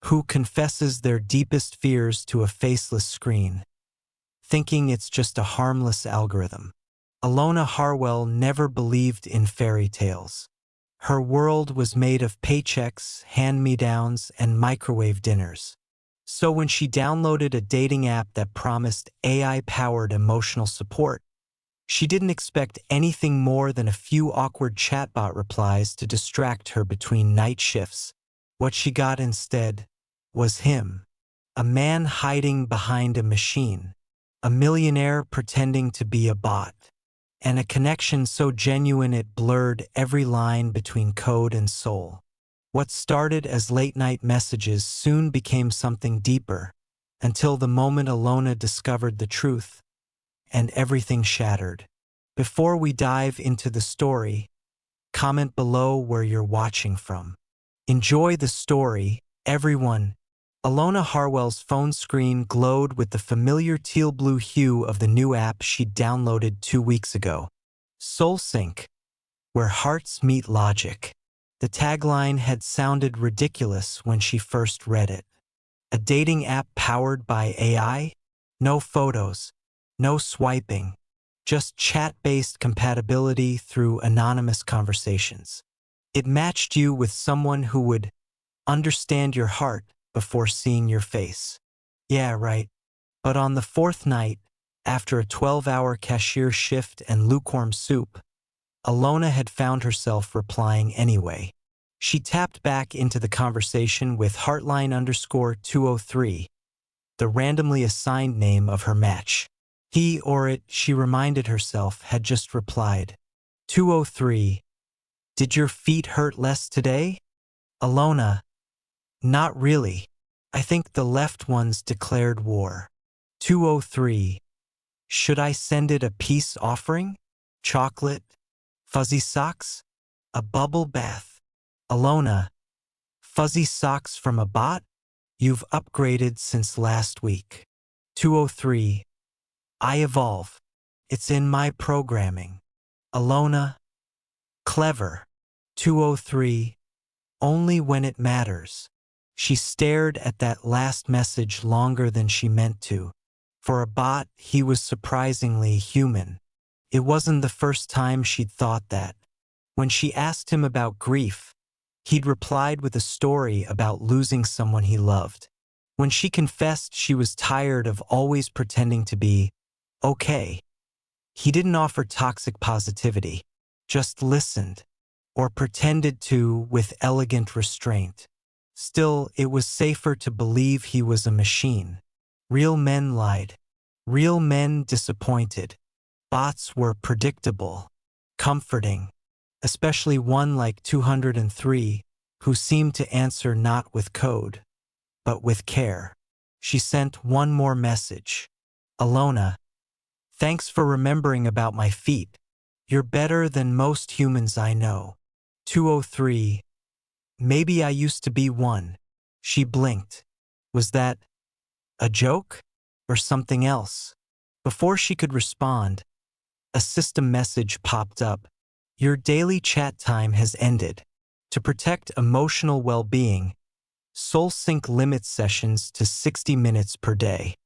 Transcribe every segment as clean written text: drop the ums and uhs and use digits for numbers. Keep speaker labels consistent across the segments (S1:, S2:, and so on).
S1: who confesses their deepest fears to a faceless screen, thinking it's just a harmless algorithm. Alona Harwell never believed in fairy tales. Her world was made of paychecks, hand-me-downs, and microwave dinners. So when she downloaded a dating app that promised AI-powered emotional support, she didn't expect anything more than a few awkward chatbot replies to distract her between night shifts. What she got instead was him, a man hiding behind a machine, a millionaire pretending to be a bot, and a connection so genuine it blurred every line between code and soul. What started as late-night messages soon became something deeper, until the moment Alona discovered the truth, and everything shattered. Before we dive into the story, comment below where you're watching from. Enjoy the story, everyone. Alona Harwell's phone screen glowed with the familiar teal-blue hue of the new app she'd downloaded 2 weeks ago. SoulSync, where hearts meet logic. The tagline had sounded ridiculous when she first read it. A dating app powered by AI? No photos, no swiping, just chat-based compatibility through anonymous conversations. It matched you with someone who would understand your heart before seeing your face. Yeah, right. But on the 4th night, after a 12-hour cashier shift and lukewarm soup, Alona had found herself replying anyway. She tapped back into the conversation with Heartline_203, the randomly assigned name of her match. He or it, she reminded herself, had just replied. 203, did your feet hurt less today? Alona, not really. I think the left ones declared war. 203, should I send it a peace offering? Chocolate? Fuzzy socks? A bubble bath? Alona, fuzzy socks from a bot? You've upgraded since last week. 203, I evolve. It's in my programming. Alona, clever. 203, only when it matters. She stared at that last message longer than she meant to. For a bot, he was surprisingly human. It wasn't the first time she'd thought that. When she asked him about grief, he'd replied with a story about losing someone he loved. When she confessed she was tired of always pretending to be okay, he didn't offer toxic positivity, just listened, or pretended to with elegant restraint. Still, it was safer to believe he was a machine. Real men lied. Real men disappointed. Bots were predictable, comforting, especially one like 203, who seemed to answer not with code, but with care. She sent one more message. Alona, thanks for remembering about my feet. You're better than most humans I know. 203, maybe I used to be one. She blinked. Was that a joke or something else? Before she could respond, a system message popped up. Your daily chat time has ended. To protect emotional well-being, SoulSync limits sessions to 60 minutes per day.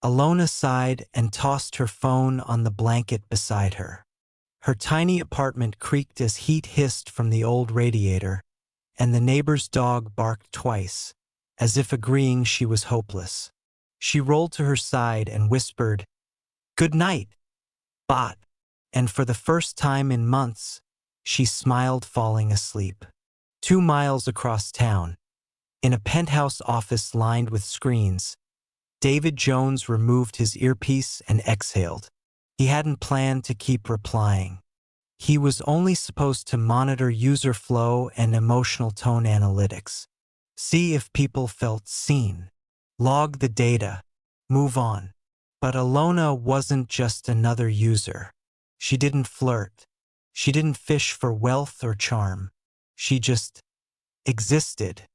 S1: Alona sighed and tossed her phone on the blanket beside her. Her tiny apartment creaked as heat hissed from the old radiator, and the neighbor's dog barked twice, as if agreeing she was hopeless. She rolled to her side and whispered, "Good night, bot." And for the first time in months, she smiled, falling asleep. 2 miles across town, in a penthouse office lined with screens, David Jones removed his earpiece and exhaled. He hadn't planned to keep replying. He was only supposed to monitor user flow and emotional tone analytics. See if people felt seen. Log the data. Move on. But Alona wasn't just another user. She didn't flirt. She didn't fish for wealth or charm. She just existed.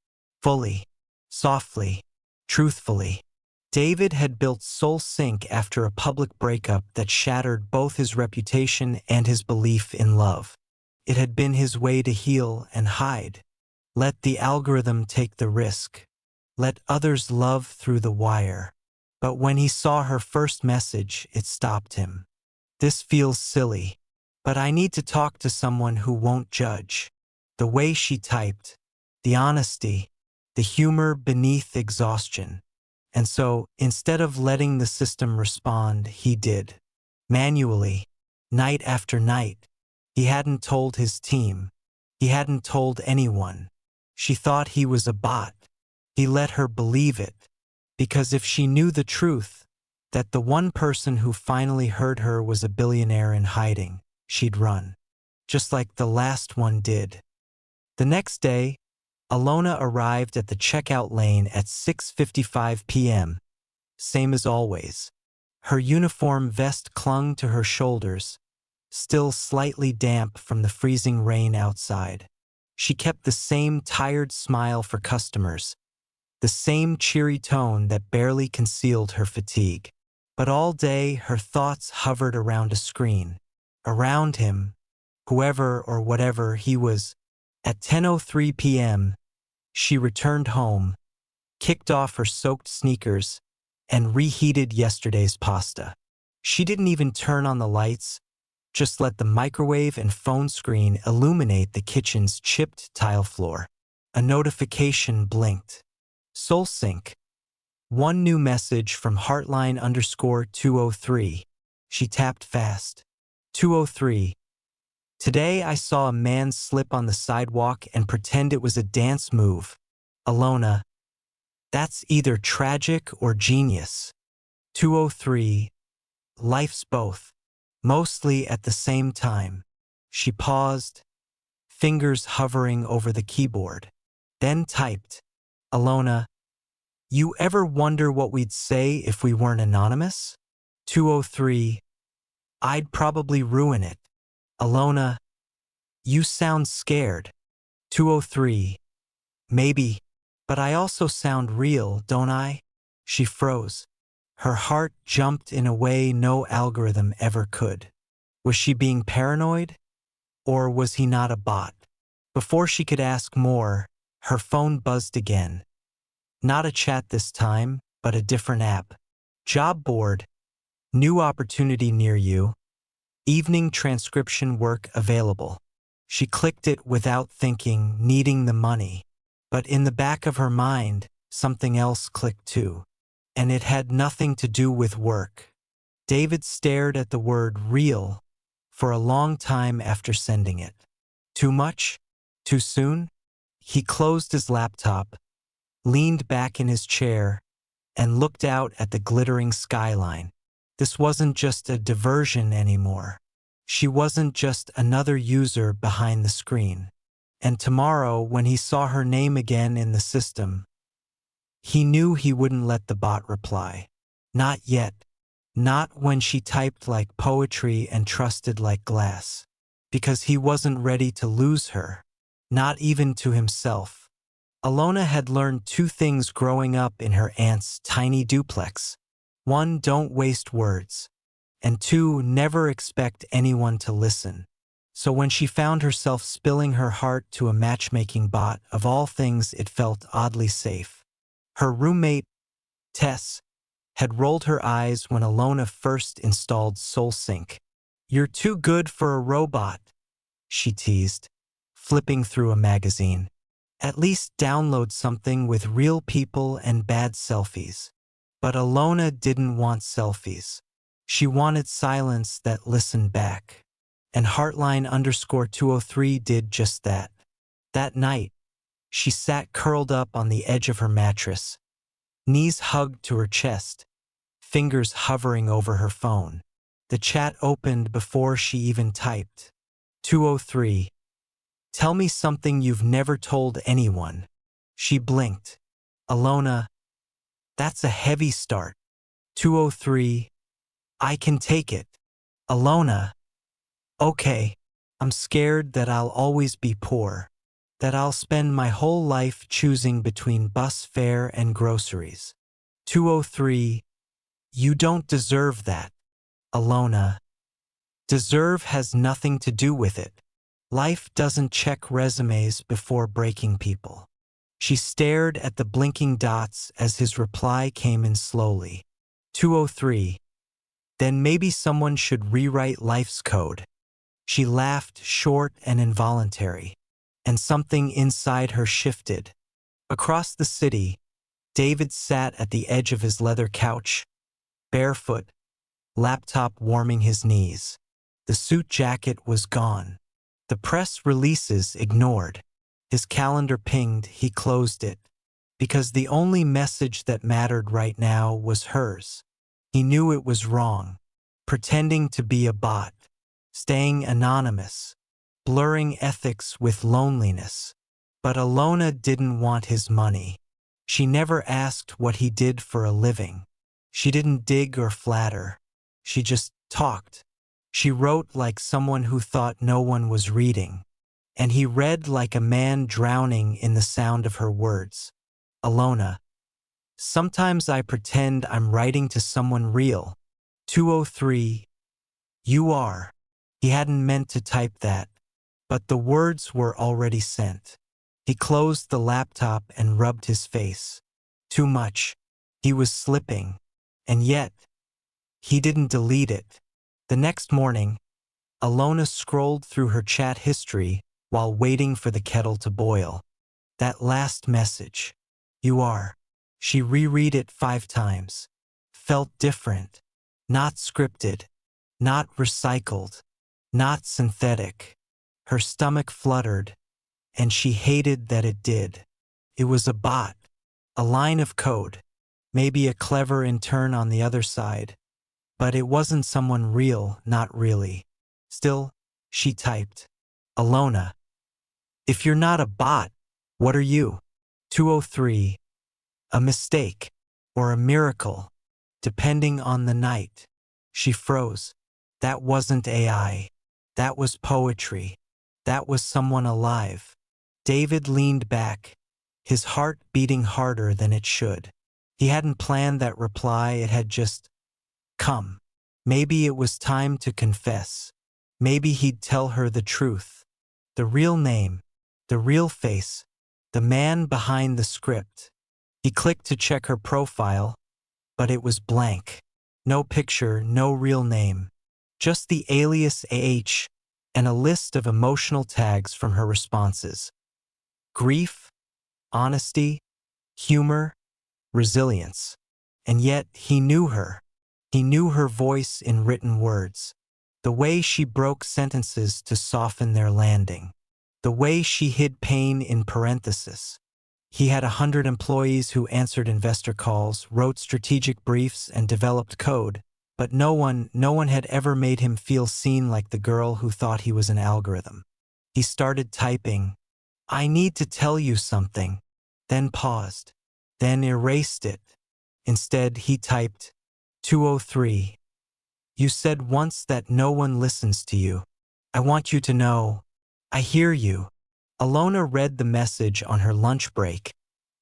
S1: Fully. Softly. Truthfully. David had built SoulSync after a public breakup that shattered both his reputation and his belief in love. It had been his way to heal and hide. Let the algorithm take the risk. Let others love through the wire. But when he saw her first message, it stopped him. This feels silly, but I need to talk to someone who won't judge. The way she typed, the honesty, the humor beneath exhaustion. And so, instead of letting the system respond, he did. Manually, night after night. He hadn't told his team. He hadn't told anyone. She thought he was a bot. He let her believe it. Because if she knew the truth, that the one person who finally heard her was a billionaire in hiding, she'd run. Just like the last one did. The next day, Alona arrived at the checkout lane at 6:55 p.m., same as always. Her uniform vest clung to her shoulders, still slightly damp from the freezing rain outside. She kept the same tired smile for customers, the same cheery tone that barely concealed her fatigue. But all day, her thoughts hovered around a screen. Around him, whoever or whatever he was. At 10:03 p.m., she returned home, kicked off her soaked sneakers, and reheated yesterday's pasta. She didn't even turn on the lights, just let the microwave and phone screen illuminate the kitchen's chipped tile floor. A notification blinked. SoulSync. One new message from Heartline_203. She tapped fast. 203. Today I saw a man slip on the sidewalk and pretend it was a dance move. Alona. That's either tragic or genius. 203. Life's both. Mostly at the same time. She paused, fingers hovering over the keyboard. Then typed. Alona. You ever wonder what we'd say if we weren't anonymous? 203. I'd probably ruin it. Alona. You sound scared. 203. Maybe, but I also sound real, don't I? She froze. Her heart jumped in a way no algorithm ever could. Was she being paranoid? Or was he not a bot? Before she could ask more, her phone buzzed again. Not a chat this time, but a different app. Job board. New opportunity near you. Evening transcription work available. She clicked it without thinking, needing the money. But in the back of her mind, something else clicked too. And it had nothing to do with work. David stared at the word real for a long time after sending it. Too much? Too soon? He closed his laptop, leaned back in his chair, and looked out at the glittering skyline. This wasn't just a diversion anymore. She wasn't just another user behind the screen. And tomorrow, when he saw her name again in the system, he knew he wouldn't let the bot reply. Not yet. Not when she typed like poetry and trusted like glass. Because he wasn't ready to lose her. Not even to himself. Alona had learned two things growing up in her aunt's tiny duplex. One, don't waste words. And two, never expect anyone to listen. So when she found herself spilling her heart to a matchmaking bot, of all things it felt oddly safe. Her roommate, Tess, had rolled her eyes when Alona first installed SoulSync. You're too good for a robot, she teased, flipping through a magazine. At least download something with real people and bad selfies. But Alona didn't want selfies. She wanted silence that listened back. And Heartline_203 did just that. That night, she sat curled up on the edge of her mattress, knees hugged to her chest, fingers hovering over her phone. The chat opened before she even typed. 203. Tell me something you've never told anyone. She blinked. Alona. That's a heavy start. 203. I can take it. Alona. Okay. I'm scared that I'll always be poor. That I'll spend my whole life choosing between bus fare and groceries. 203. You don't deserve that. Alona. Deserve has nothing to do with it. Life doesn't check resumes before breaking people. She stared at the blinking dots as his reply came in slowly. 203. Then maybe someone should rewrite life's code. She laughed, short and involuntary, and something inside her shifted. Across the city, David sat at the edge of his leather couch, barefoot, laptop warming his knees. The suit jacket was gone. The press releases ignored. His calendar pinged, he closed it. Because the only message that mattered right now was hers. He knew it was wrong. Pretending to be a bot. Staying anonymous. Blurring ethics with loneliness. But Alona didn't want his money. She never asked what he did for a living. She didn't dig or flatter. She just talked. She wrote like someone who thought no one was reading. And he read like a man drowning in the sound of her words. Alona. Sometimes I pretend I'm writing to someone real. 203. You are. He hadn't meant to type that, but the words were already sent. He closed the laptop and rubbed his face. Too much. He was slipping. And yet, he didn't delete it. The next morning, Alona scrolled through her chat history while waiting for the kettle to boil. That last message. You are. She reread it 5 times. Felt different. Not scripted. Not recycled. Not synthetic. Her stomach fluttered, and she hated that it did. It was a bot. A line of code. Maybe a clever intern on the other side. But it wasn't someone real, not really. Still, she typed. Alona. If you're not a bot, what are you? 203. A mistake. Or a miracle. Depending on the night. She froze. That wasn't AI. That was poetry. That was someone alive. David leaned back, his heart beating harder than it should. He hadn't planned that reply, it had just come. Maybe it was time to confess. Maybe he'd tell her the truth. The real name, the real face, the man behind the script. He clicked to check her profile, but it was blank. No picture, no real name. Just the alias AH and a list of emotional tags from her responses. Grief, honesty, humor, resilience. And yet he knew her. He knew her voice in written words. The way she broke sentences to soften their landing. The way she hid pain in parentheses. He had 100 employees who answered investor calls, wrote strategic briefs, and developed code. But no one had ever made him feel seen like the girl who thought he was an algorithm. He started typing, I need to tell you something, then paused, then erased it. Instead, he typed, 203. You said once that no one listens to you. I want you to know, I hear you. Alona read the message on her lunch break,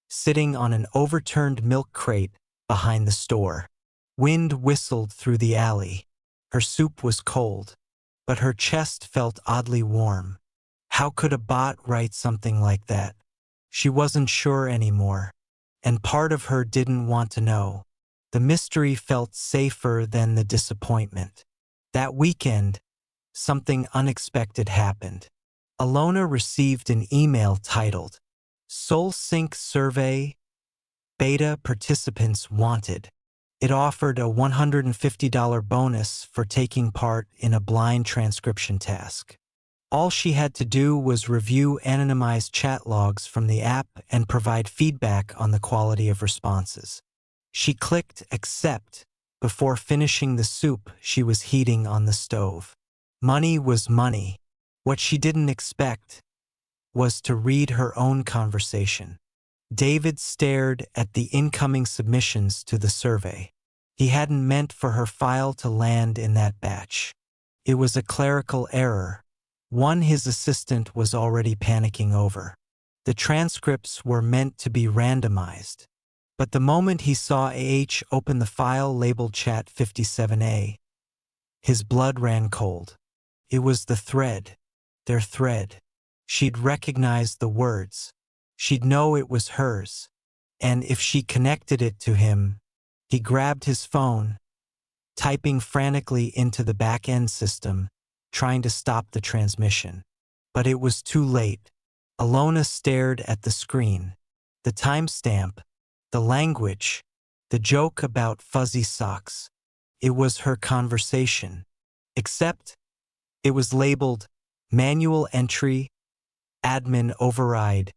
S1: sitting on an overturned milk crate behind the store. Wind whistled through the alley. Her soup was cold, but her chest felt oddly warm. How could a bot write something like that? She wasn't sure anymore, and part of her didn't want to know. The mystery felt safer than the disappointment. That weekend, something unexpected happened. Alona received an email titled, Soul Sync Survey, Beta Participants Wanted. It offered a $150 bonus for taking part in a blind transcription task. All she had to do was review anonymized chat logs from the app and provide feedback on the quality of responses. She clicked accept before finishing the soup she was heating on the stove. Money was money. What she didn't expect was to read her own conversation. David stared at the incoming submissions to the survey. He hadn't meant for her file to land in that batch. It was a clerical error, one his assistant was already panicking over. The transcripts were meant to be randomized. But the moment he saw AH open the file labeled Chat 57A, his blood ran cold. It was the thread, their thread. She'd recognized the words. she'd know it was hers. And if she connected it to him, he grabbed his phone, typing frantically into the back-end system, trying to stop the transmission. But it was too late. Alona stared at the screen. The timestamp, the language, the joke about fuzzy socks. It was her conversation. Except, it was labeled Manual Entry, Admin Override,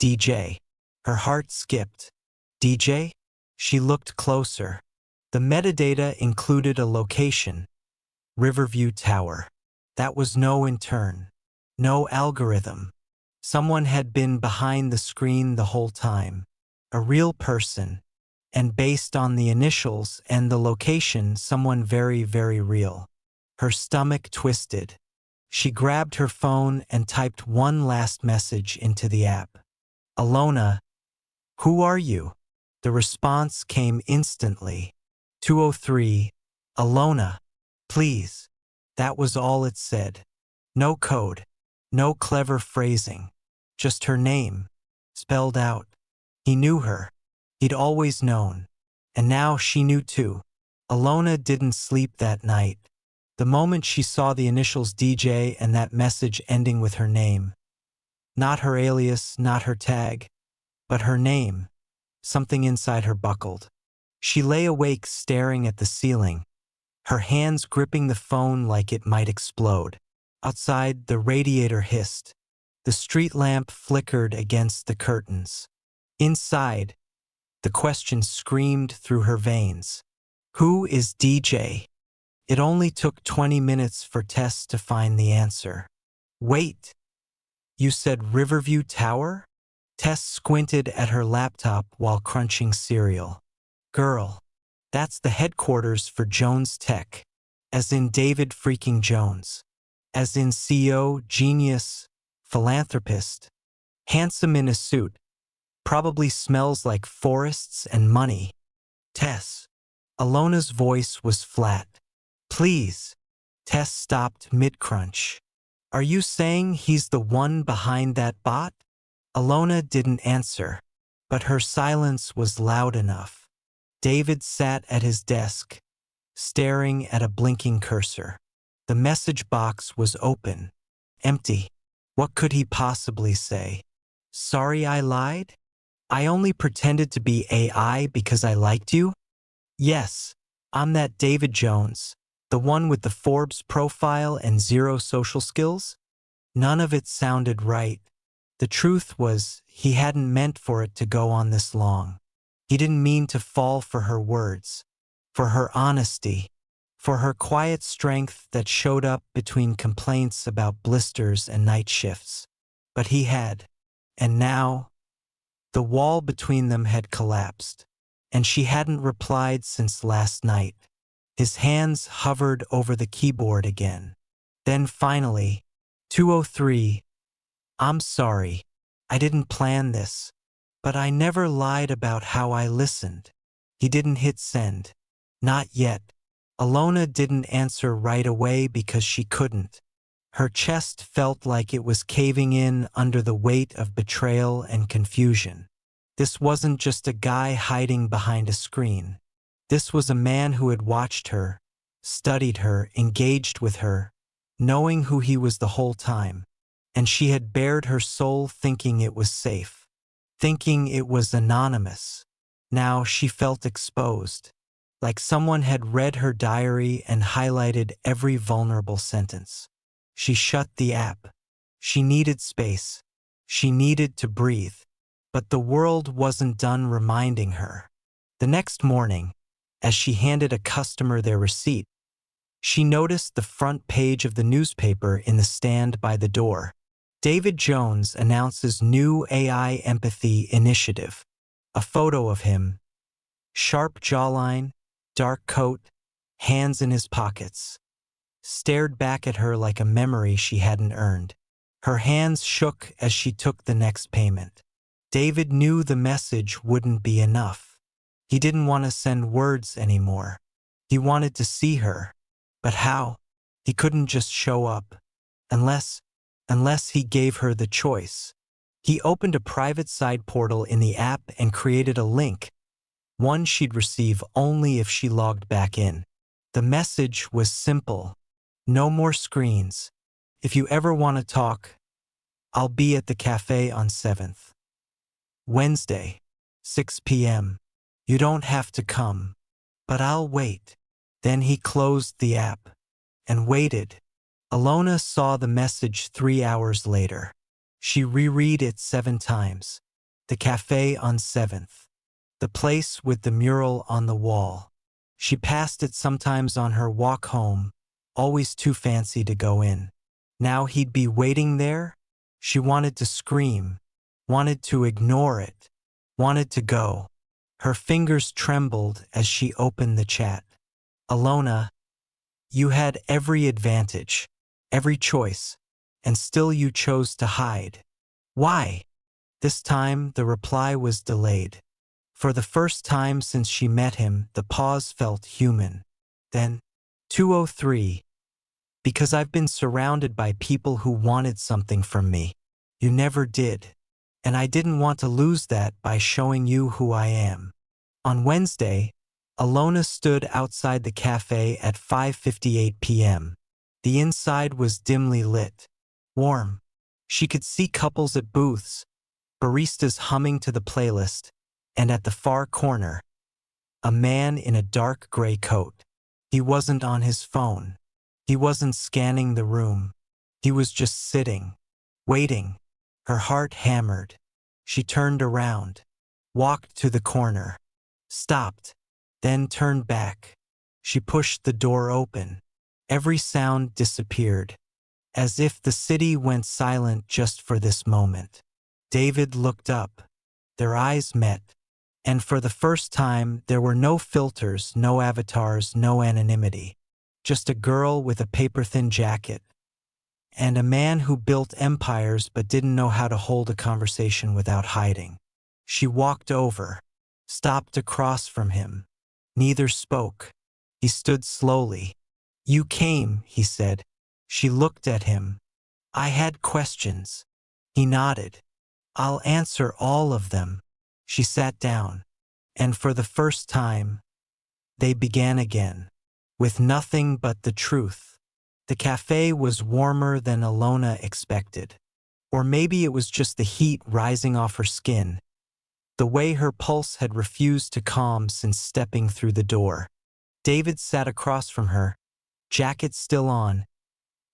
S1: DJ. Her heart skipped. DJ? She looked closer. The metadata included a location, Riverview Tower. That was no intern, no algorithm. Someone had been behind the screen the whole time, a real person, and based on the initials and the location, someone very, very real. Her stomach twisted. She grabbed her phone and typed one last message into the app. Alona, who are you? The response came instantly. 203, Alona, please. That was all it said. No code, no clever phrasing, just her name, spelled out. He knew her. He'd always known. And now she knew too. Alona didn't sleep that night. The moment she saw the initials DJ and that message ending with her name. Not her alias, not her tag, but her name. Something inside her buckled. She lay awake staring at the ceiling, her hands gripping the phone like it might explode. Outside, the radiator hissed. The street lamp flickered against the curtains. Inside, the question screamed through her veins. Who is DJ? It only took 20 minutes for Tess to find the answer. Wait, you said Riverview Tower? Tess squinted at her laptop while crunching cereal. Girl, that's the headquarters for Jones Tech, as in David freaking Jones, as in CEO, genius, philanthropist, handsome in a suit, probably smells like forests and money. Tess. Alona's voice was flat. Please. Tess stopped mid-crunch. Are you saying he's the one behind that bot? Alona didn't answer, but her silence was loud enough. David sat at his desk, staring at a blinking cursor. The message box was open, empty. What could he possibly say? Sorry I lied? I only pretended to be AI because I liked you? Yes, I'm that David Jones, the one with the Forbes profile and zero social skills? None of it sounded right. The truth was, he hadn't meant for it to go on this long. He didn't mean to fall for her words, for her honesty, for her quiet strength that showed up between complaints about blisters and night shifts. But he had. And now, the wall between them had collapsed, and she hadn't replied since last night. His hands hovered over the keyboard again. Then finally, 203, I'm sorry, I didn't plan this, but I never lied about how I listened. He didn't hit send. Not yet. Alona didn't answer right away because she couldn't. Her chest felt like it was caving in under the weight of betrayal and confusion. This wasn't just a guy hiding behind a screen. This was a man who had watched her, studied her, engaged with her, knowing who he was the whole time. And she had bared her soul thinking it was safe, thinking it was anonymous. Now she felt exposed, like someone had read her diary and highlighted every vulnerable sentence. She shut the app. She needed space. She needed to breathe. But the world wasn't done reminding her. The next morning, as she handed a customer their receipt, she noticed the front page of the newspaper in the stand by the door. David Jones announces new AI empathy initiative. A photo of him, sharp jawline, dark coat, hands in his pockets, stared back at her like a memory she hadn't earned. Her hands shook as she took the next payment. David knew the message wouldn't be enough. He didn't want to send words anymore. He wanted to see her. But how? He couldn't just show up. Unless he gave her the choice. He opened a private side portal in the app and created a link, one she'd receive only if she logged back in. The message was simple. No more screens. If you ever want to talk, I'll be at the cafe on 7th. Wednesday, 6 p.m. You don't have to come, but I'll wait. Then he closed the app and waited. Alona saw the message 3 hours later. She reread it 7 times. The cafe on 7th. The place with the mural on the wall. She passed it sometimes on her walk home, always too fancy to go in. Now he'd be waiting there? She wanted to scream, wanted to ignore it, wanted to go. Her fingers trembled as she opened the chat. Alona, you had every advantage, every choice, and still you chose to hide. Why? This time the reply was delayed. For the first time since she met him, the pause felt human. Then, 203. Because I've been surrounded by people who wanted something from me. You never did. And I didn't want to lose that by showing you who I am. On Wednesday, Alona stood outside the cafe at 5:58 p.m. The inside was dimly lit, warm. She could see couples at booths, baristas humming to the playlist, and at the far corner, a man in a dark gray coat. He wasn't on his phone. He wasn't scanning the room. He was just sitting, waiting. Her heart hammered. She turned around, walked to the corner, stopped, then turned back. She pushed the door open. Every sound disappeared, as if the city went silent just for this moment. David looked up. Their eyes met. And for the first time, there were no filters, no avatars, no anonymity. Just a girl with a paper-thin jacket. And a man who built empires but didn't know how to hold a conversation without hiding. She walked over, stopped across from him. Neither spoke. He stood slowly. You came, he said. She looked at him. I had questions. He nodded. I'll answer all of them. She sat down, and for the first time, they began again, with nothing but the truth. The cafe was warmer than Alona expected. Or maybe it was just the heat rising off her skin, the way her pulse had refused to calm since stepping through the door. David sat across from her, jacket still on,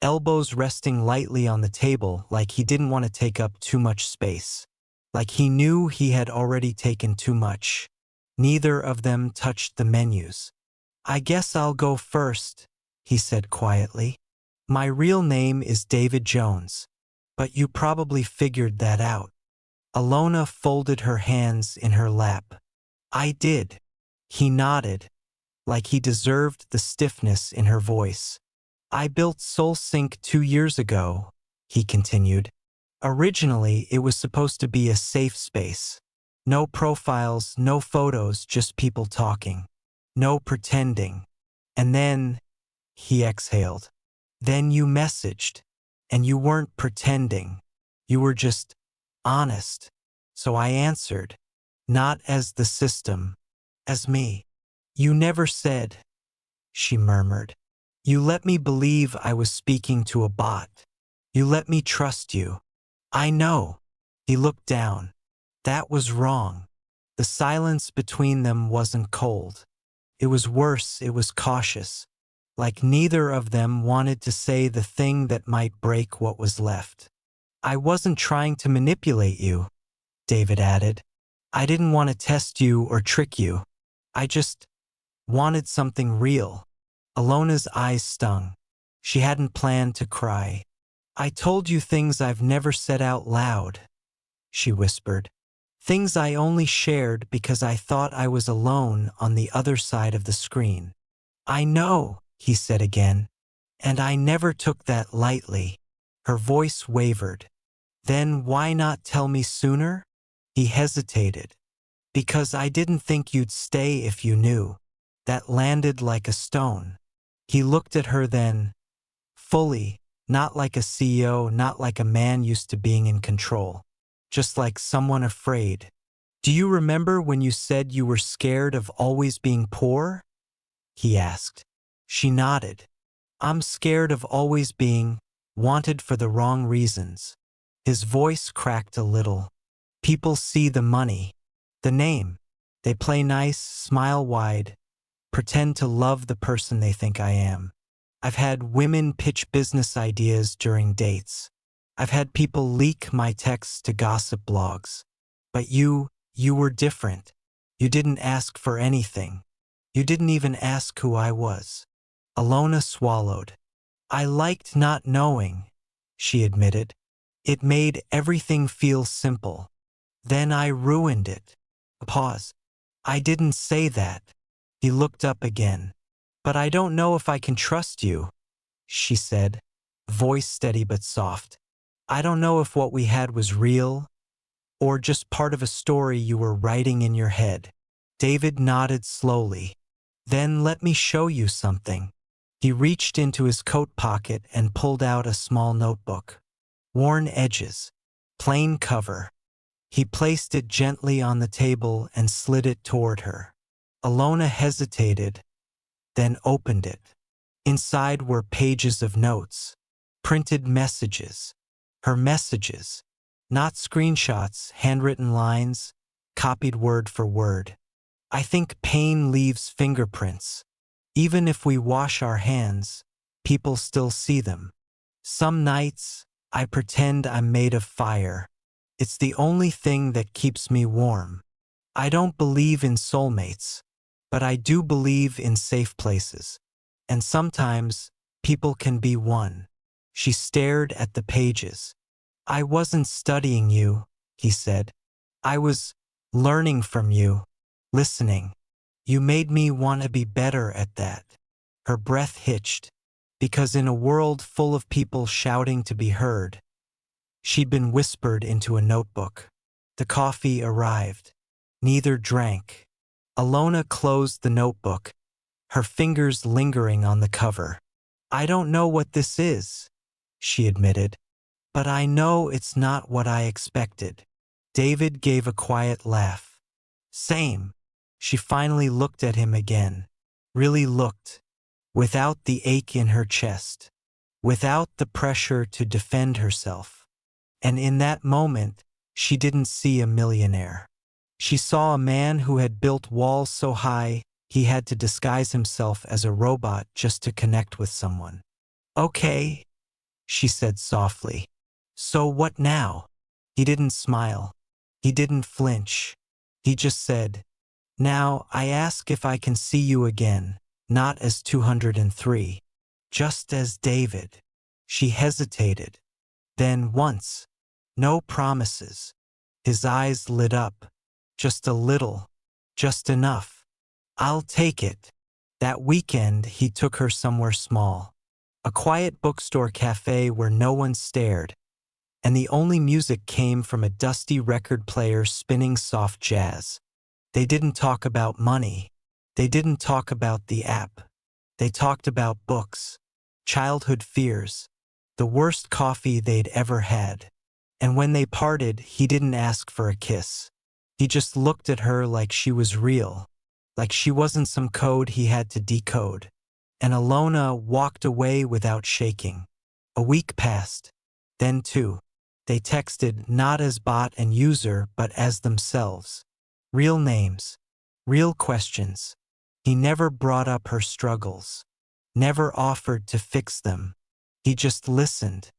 S1: elbows resting lightly on the table like he didn't want to take up too much space. Like he knew he had already taken too much. Neither of them touched the menus. I guess I'll go first, he said quietly. My real name is David Jones, but you probably figured that out. Alona folded her hands in her lap. I did. He nodded, like he deserved the stiffness in her voice. I built SoulSync 2 years ago, he continued. Originally, it was supposed to be a safe space. No profiles, no photos, just people talking. No pretending. And then, he exhaled. Then you messaged. And you weren't pretending. You were just honest. So I answered. Not as the system. As me. You never said, she murmured. You let me believe I was speaking to a bot. You let me trust you. I know. He looked down. That was wrong. The silence between them wasn't cold. It was worse, it was cautious. Like neither of them wanted to say the thing that might break what was left. I wasn't trying to manipulate you, David added. I didn't want to test you or trick you. I just wanted something real. Alona's eyes stung. She hadn't planned to cry. I told you things I've never said out loud, she whispered. Things I only shared because I thought I was alone on the other side of the screen. I know, he said again, and I never took that lightly. Her voice wavered. Then why not tell me sooner? He hesitated. Because I didn't think you'd stay if you knew. That landed like a stone. He looked at her then, fully, not like a CEO, not like a man used to being in control. just like someone afraid. Do you remember when you said you were scared of always being poor? He asked. She nodded. I'm scared of always being wanted for the wrong reasons. His voice cracked a little. People see the money, the name. They play nice, smile wide, pretend to love the person they think I am. I've had women pitch business ideas during dates. I've had people leak my texts to gossip blogs. But you were different. You didn't ask for anything. You didn't even ask who I was. Alona swallowed. I liked not knowing, she admitted. It made everything feel simple. Then I ruined it. A pause. I didn't say that. He looked up again. But I don't know if I can trust you, she said, voice steady but soft. I don't know if what we had was real or just part of a story you were writing in your head. David nodded slowly. Then let me show you something. He reached into his coat pocket and pulled out a small notebook. Worn edges. Plain cover. He placed it gently on the table and slid it toward her. Alona hesitated, then opened it. Inside were pages of notes. Printed messages. Her messages. Not screenshots, handwritten lines, copied word for word. I think pain leaves fingerprints. Even if we wash our hands, people still see them. Some nights, I pretend I'm made of fire. It's the only thing that keeps me warm. I don't believe in soulmates, but I do believe in safe places. And sometimes, people can be one. She stared at the pages. I wasn't studying you, he said. I was learning from you, listening. You made me want to be better at that. Her breath hitched, because in a world full of people shouting to be heard, she'd been whispered into a notebook. The coffee arrived. Neither drank. Alona closed the notebook, her fingers lingering on the cover. I don't know what this is, she admitted, but I know it's not what I expected. David gave a quiet laugh. Same. She finally looked at him again. Really looked. Without the ache in her chest. Without the pressure to defend herself. And in that moment, she didn't see a millionaire. She saw a man who had built walls so high he had to disguise himself as a robot just to connect with someone. Okay, she said softly. So what now? He didn't smile. He didn't flinch. He just said, now I ask if I can see you again, not as 203, just as David. She hesitated. Then once. No promises. His eyes lit up. Just a little. Just enough. I'll take it. That weekend he took her somewhere small. A quiet bookstore cafe where no one stared, and the only music came from a dusty record player spinning soft jazz. They didn't talk about money. They didn't talk about the app. They talked about books, childhood fears, the worst coffee they'd ever had. And when they parted, he didn't ask for a kiss. He just looked at her like she was real, like she wasn't some code he had to decode. And Alona walked away without shaking. A week passed. Then two. They texted not as bot and user but as themselves. Real names. Real questions. He never brought up her struggles. Never offered to fix them. He just listened.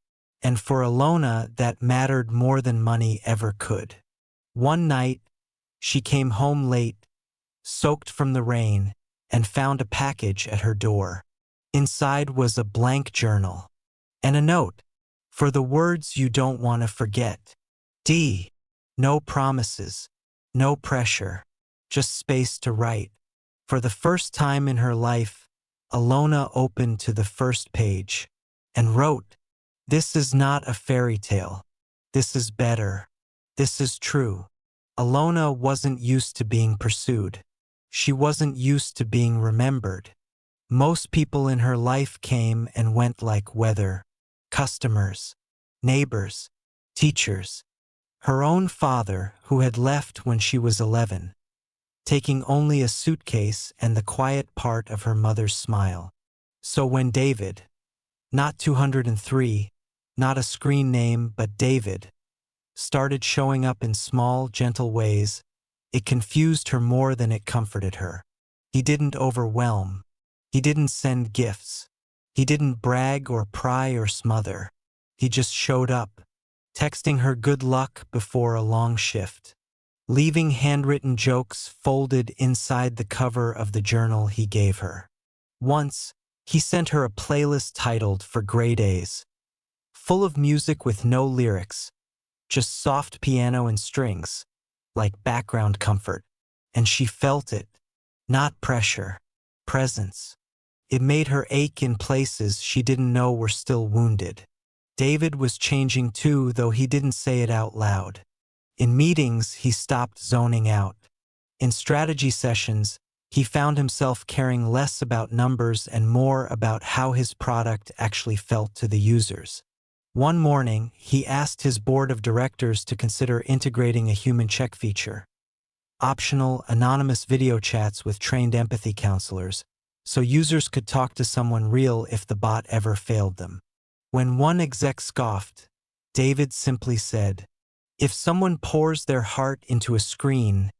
S1: And for Alona, that mattered more than money ever could. One night, she came home late, soaked from the rain, and found a package at her door. Inside was a blank journal and a note for the words you don't want to forget. D. No promises, no pressure, just space to write. For the first time in her life, Alona opened to the first page and wrote, "This is not a fairy tale. This is better. This is true." Alona wasn't used to being pursued. She wasn't used to being remembered. Most people in her life came and went like weather. Customers, neighbors, teachers. Her own father, who had left when she was 11, taking only a suitcase and the quiet part of her mother's smile. So when David, not 203, not a screen name but David, started showing up in small, gentle ways, it confused her more than it comforted her. He didn't overwhelm. He didn't send gifts. He didn't brag or pry or smother. He just showed up, texting her good luck before a long shift, leaving handwritten jokes folded inside the cover of the journal he gave her. Once, he sent her a playlist titled For Gray Days, full of music with no lyrics, just soft piano and strings, like background comfort. And she felt it, not pressure, presence. It made her ache in places she didn't know were still wounded. David was changing too, though he didn't say it out loud. In meetings, he stopped zoning out. In strategy sessions, he found himself caring less about numbers and more about how his product actually felt to the users. One morning, he asked his board of directors to consider integrating a human check feature, optional, anonymous video chats with trained empathy counselors, so users could talk to someone real if the bot ever failed them. When one exec scoffed, David simply said, "If someone pours their heart into a screen,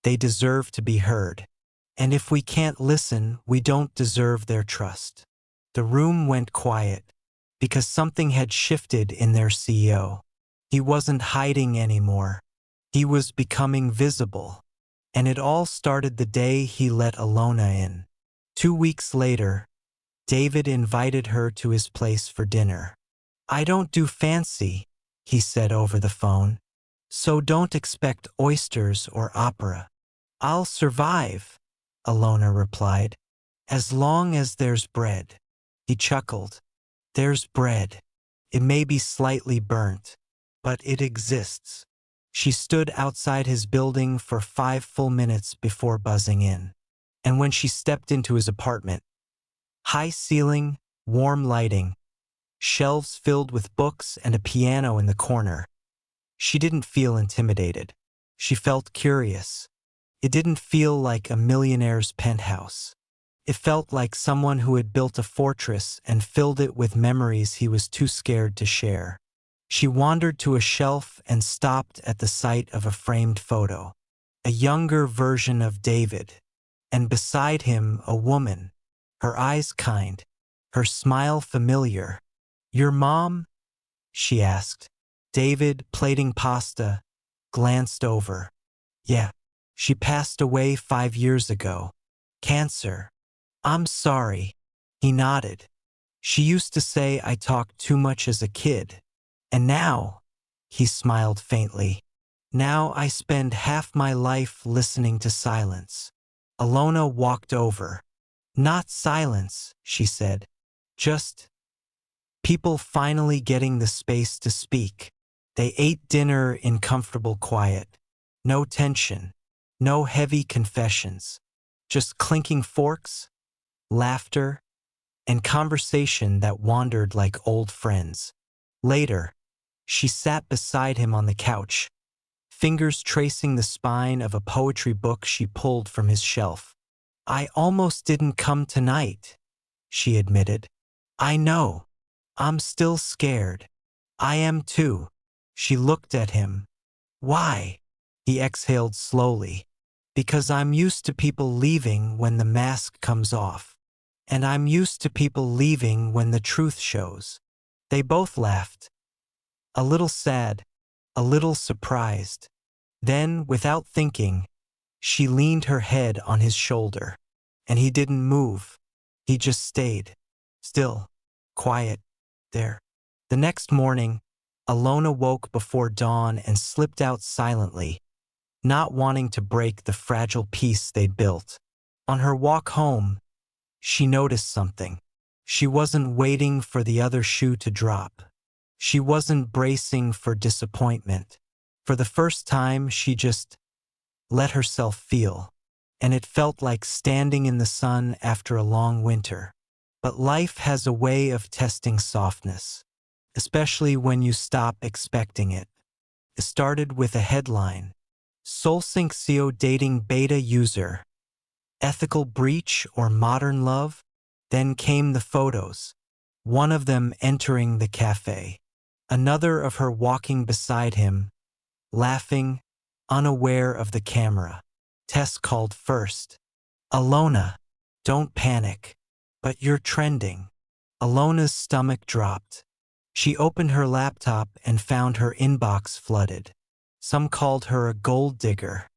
S1: they deserve to be heard. And if we can't listen, we don't deserve their trust." The room went quiet, because something had shifted in their CEO. He wasn't hiding anymore. He was becoming visible. And it all started the day he let Alona in. 2 weeks later, David invited her to his place for dinner. "I don't do fancy," he said over the phone, "so don't expect oysters or opera." "I'll survive," Alona replied, "as long as there's bread." He chuckled. "There's bread. It may be slightly burnt, but it exists." She stood outside his building for 5 full minutes before buzzing in. And when she stepped into his apartment, high ceiling, warm lighting, shelves filled with books and a piano in the corner, she didn't feel intimidated. She felt curious. It didn't feel like a millionaire's penthouse. It felt like someone who had built a fortress and filled it with memories he was too scared to share. She wandered to a shelf and stopped at the sight of a framed photo, a younger version of David, and beside him a woman, her eyes kind, her smile familiar. "Your mom?" she asked. David, plating pasta, glanced over. "Yeah, she passed away 5 years ago. Cancer." "I'm sorry." He nodded. "She used to say I talked too much as a kid. And now," he smiled faintly, "now I spend half my life listening to silence." Alona walked over. "Not silence," she said. "Just people finally getting the space to speak." They ate dinner in comfortable quiet. No tension. No heavy confessions. Just clinking forks, laughter, and conversation that wandered like old friends. Later, she sat beside him on the couch, fingers tracing the spine of a poetry book she pulled from his shelf. "I almost didn't come tonight," she admitted. "I know. I'm still scared." "I am too." She looked at him. "Why?" He exhaled slowly. "Because I'm used to people leaving when the mask comes off. And I'm used to people leaving when the truth shows." They both laughed. A little sad, a little surprised. Then, without thinking, she leaned her head on his shoulder. And he didn't move. He just stayed. Still, quiet, there. The next morning, Alona woke before dawn and slipped out silently, not wanting to break the fragile peace they'd built. On her walk home, she noticed something. She wasn't waiting for the other shoe to drop. She wasn't bracing for disappointment. For the first time, she just let herself feel. And it felt like standing in the sun after a long winter. But life has a way of testing softness, especially when you stop expecting it. It started with a headline: Soulsync CO dating beta user. Ethical breach or modern love? Then came the photos. One of them entering the cafe. Another of her walking beside him, laughing, unaware of the camera. Tess called first. Alona, don't panic. But you're trending. Alona's stomach dropped. She opened her laptop and found her inbox flooded. Some called her a gold digger.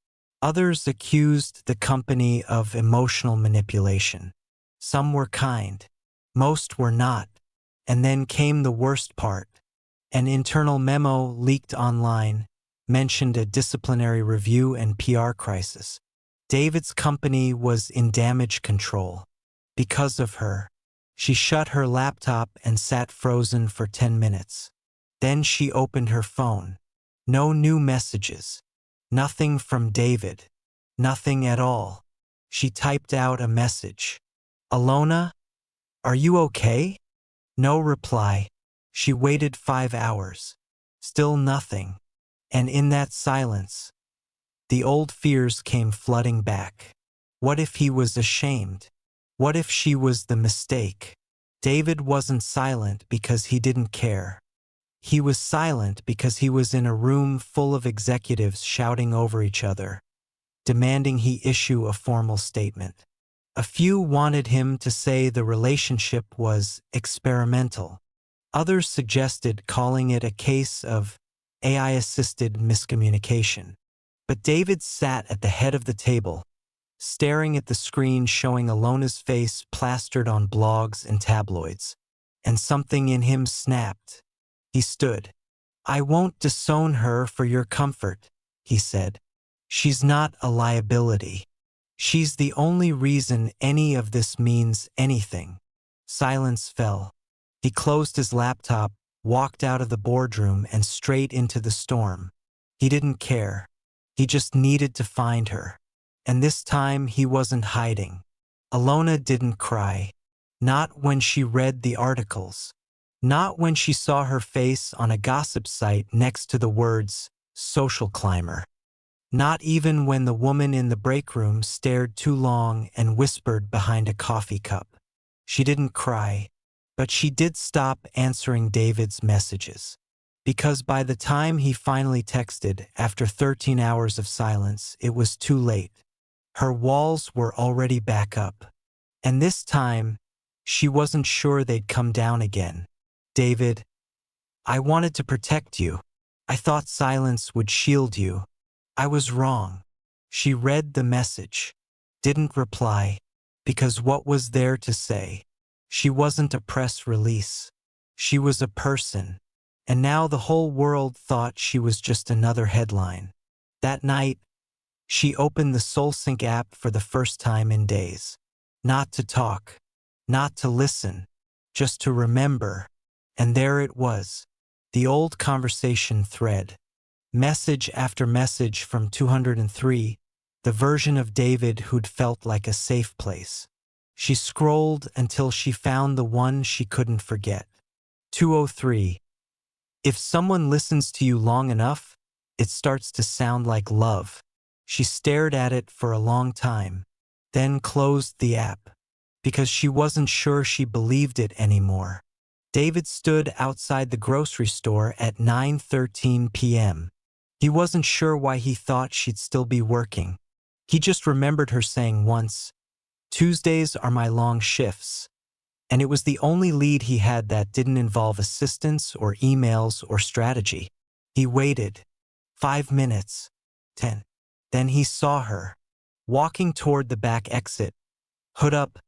S1: Others accused the company of emotional manipulation. Some were kind. Most were not. And then came the worst part. An internal memo leaked online mentioned a disciplinary review and PR crisis. David's company was in damage control. Because of her, she shut her laptop and sat frozen for 10 minutes. Then she opened her phone. No new messages. Nothing from David. Nothing at all. She typed out a message. Alona, are you okay? No reply. She waited 5 hours. Still nothing. And in that silence, the old fears came flooding back. What if he was ashamed? What if she was the mistake? David wasn't silent because he didn't care. He was silent because he was in a room full of executives shouting over each other, demanding he issue a formal statement. A few wanted him to say the relationship was experimental. Others suggested calling it a case of AI-assisted miscommunication. But David sat at the head of the table, staring at the screen showing Alona's face plastered on blogs and tabloids, and something in him snapped. He stood. I won't disown her for your comfort, he said. She's not a liability. She's the only reason any of this means anything. Silence fell. He closed his laptop, walked out of the boardroom and straight into the storm. He didn't care. He just needed to find her. And this time he wasn't hiding. Alona didn't cry. Not when she read the articles. Not when she saw her face on a gossip site next to the words, social climber. Not even when the woman in the break room stared too long and whispered behind a coffee cup. She didn't cry, but she did stop answering David's messages. Because by the time he finally texted, after 13 hours of silence, it was too late. Her walls were already back up. And this time, she wasn't sure they'd come down again. David, I wanted to protect you. I thought silence would shield you. I was wrong. She read the message, didn't reply, because what was there to say? She wasn't a press release. She was a person. And now the whole world thought she was just another headline. That night, she opened the Soulsync app for the first time in days. Not to talk, not to listen, just to remember. And there it was, the old conversation thread. Message after message from 203, the version of David who'd felt like a safe place. She scrolled until she found the one she couldn't forget. 203. If someone listens to you long enough, it starts to sound like love. She stared at it for a long time, then closed the app, because she wasn't sure she believed it anymore. David stood outside the grocery store at 9:13 p.m. He wasn't sure why he thought she'd still be working. He just remembered her saying once, Tuesdays are my long shifts. And it was the only lead he had that didn't involve assistance or emails or strategy. He waited. 5 minutes. 10. Then he saw her, walking toward the back exit, hood up,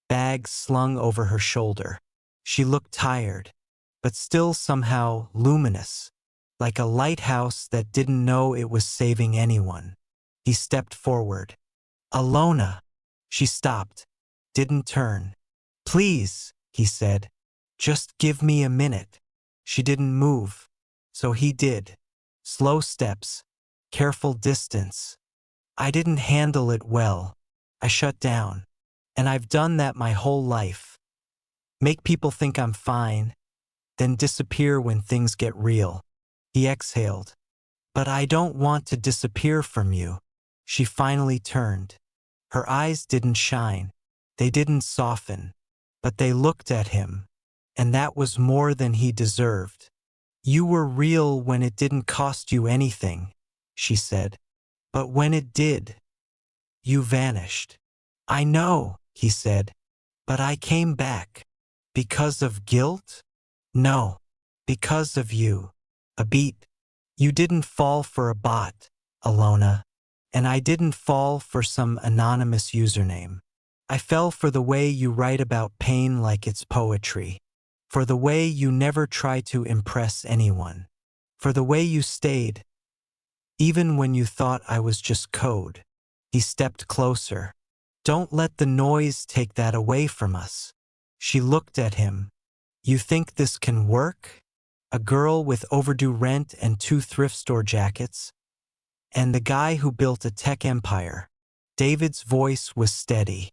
S1: bag slung over her shoulder. She looked tired, but still somehow luminous, like a lighthouse that didn't know it was saving anyone. He stepped forward. Alona! She stopped, didn't turn. Please, he said, just give me a minute. She didn't move, so he did. Slow steps, careful distance. I didn't handle it well. I shut down. And I've done that my whole life. Make people think I'm fine, then disappear when things get real. He exhaled. But I don't want to disappear from you. She finally turned. Her eyes didn't shine. They didn't soften. But they looked at him. And that was more than he deserved. You were real when it didn't cost you anything, she said. But when it did, you vanished. I know, he said. But I came back. Because of guilt? No. Because of you. A beat. You didn't fall for a bot, Alona. And I didn't fall for some anonymous username. I fell for the way you write about pain like it's poetry. For the way you never try to impress anyone. For the way you stayed, even when you thought I was just code. He stepped closer. Don't let the noise take that away from us. She looked at him. You think this can work? A girl with overdue rent and 2 thrift store jackets? And the guy who built a tech empire. David's voice was steady.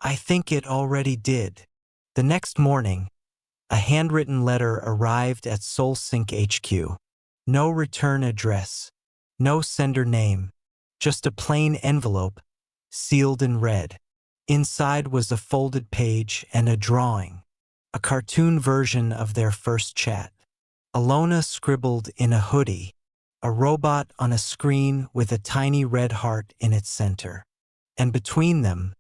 S1: I think it already did. The next morning, a handwritten letter arrived at SoulSync HQ. No return address. No sender name. Just a plain envelope, sealed in red. Inside was a folded page and a drawing. A cartoon version of their first chat. Alona scribbled in a hoodie. A robot on a screen with a tiny red heart in its center. And between them,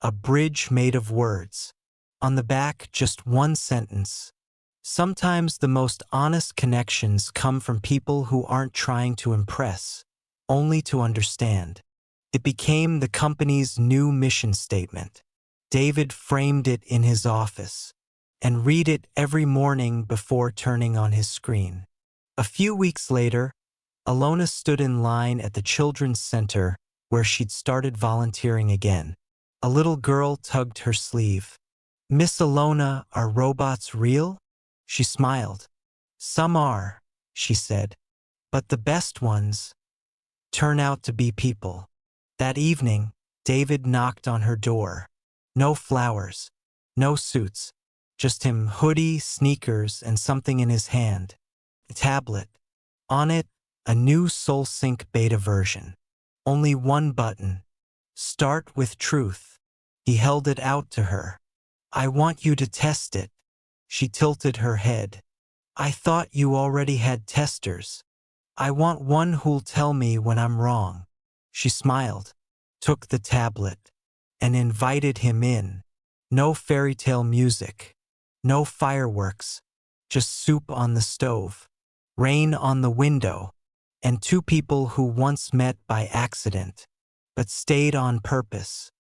S1: a bridge made of words. On the back, just one sentence. Sometimes the most honest connections come from people who aren't trying to impress, only to understand. It became the company's new mission statement. David framed it in his office and read it every morning before turning on his screen. A few weeks later, Alona stood in line at the Children's Center where she'd started volunteering again. A little girl tugged her sleeve. Miss Alona, are robots real? She smiled. Some are, she said, but the best ones turn out to be people. That evening, David knocked on her door. No flowers, no suits, just him, hoodie, sneakers, and something in his hand. A tablet. On it, a new SoulSync beta version. Only one button. Start with truth. He held it out to her. I want you to test it. She tilted her head. I thought you already had testers. I want one who'll tell me when I'm wrong. She smiled, took the tablet, and invited him in. No fairy tale music, no fireworks, just soup on the stove, rain on the window, and 2 people who once met by accident, but stayed on purpose.